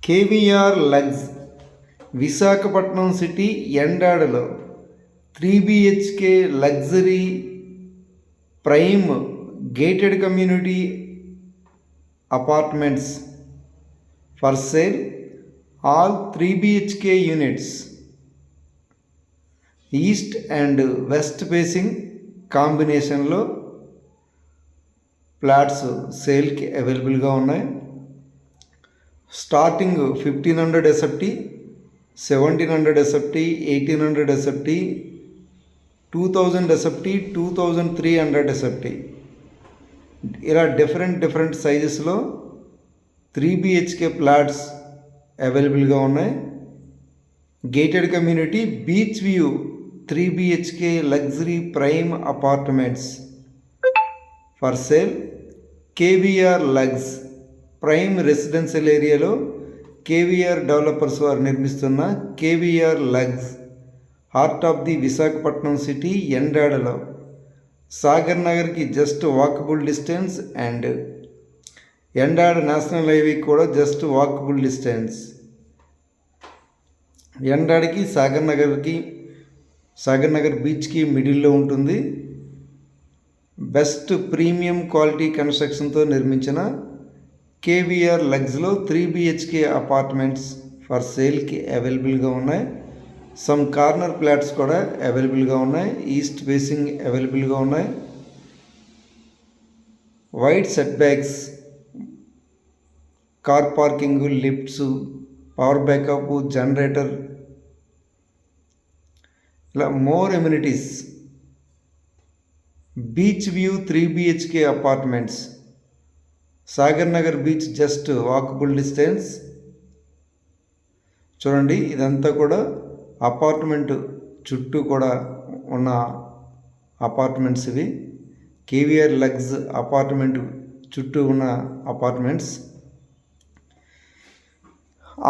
KVR Lux Visakhapatnam city ఎండాడలో 3 BHK luxury prime gated community apartments for sale. All 3 BHK units east and west facing కాంబినేషన్లో flats సేల్కి అవైలబుల్గా ఉన్నాయి. Starting 1500 SFT, 1700 SFT, 1800 SFT, 2000 SFT, 2300 SFT ఇలా different సైజెస్లో 3 BHK ఫ్లాట్స్ అవైలబుల్గా ఉన్నాయి. Gated community beach view 3 BHK luxury prime apartments for sale. KVR Lux prime residential ఏరియాలో కేవీఆర్ డెవలపర్స్ వారు నిర్మిస్తున్న KVR Lux heart of the Visakhapatnam city ఎండాడలో సాగర్ నగర్కి just walkable distance and Endada national highway కూడా జస్ట్ వాకబుల్ డిస్టెన్స్. ఎండాడికి సాగర్ నగర్ బీచ్కి మిడిల్లో ఉంటుంది. బెస్ట్ ప్రీమియం క్వాలిటీ కన్స్ట్రక్షన్తో నిర్మించిన కేవీఆర్ లగ్స్లో 3 BHK అపార్ట్మెంట్స్ ఫర్ సేల్కి అవైలబుల్గా ఉన్నాయి. సమ్ కార్నర్ ఫ్లాట్స్ కూడా అవైలబుల్గా ఉన్నాయి. ఈస్ట్ ఫేసింగ్ అవైలబుల్గా ఉన్నాయి. Wide setbacks, car parking, lifts, power backup, generator ఇలా more amenities. Beach view 3 BHK apartments, Sagar Nagar beach just walkable distance. చూడండి, ఇదంతా కూడా అపార్ట్మెంట్ చుట్టూ కూడా ఉన్న అపార్ట్మెంట్స్ ఇవి. కేవీఆర్ లగ్స్ అపార్ట్మెంట్ చుట్టూ ఉన్న apartments.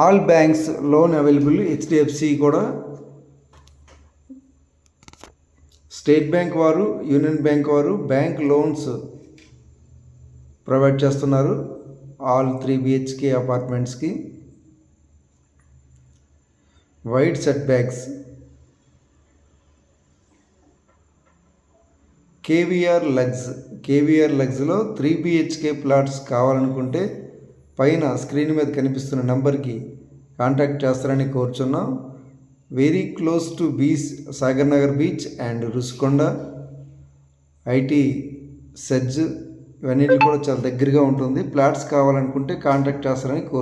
All banks loan available. HDFC కూడా, స్టేట్ బ్యాంక్ వారు, యూనియన్ బ్యాంక్ వారు బ్యాంక్ లోన్స్ ప్రొవైడ్ చేస్తున్నారు ఆల్ 3 BHK అపార్ట్మెంట్స్కి. Wide setbacks. కేవీఆర్ లగ్స్లో 3 BHK ప్లాట్స్ కావాలనుకుంటే పైన స్క్రీన్ మీద కనిపిస్తున్న నెంబర్కి కాంటాక్ట్ చేస్తారని కోరుచున్నాం. Very close to beach, Sagar Nagar beach and Rushikonda, IT SEZ ఇవన్నీ కూడా చాలా దగ్గరగా ఉంటుంది. ఫ్లాట్స్ కావాలనుకుంటే కాంటాక్ట్ చేస్తారని కోరు.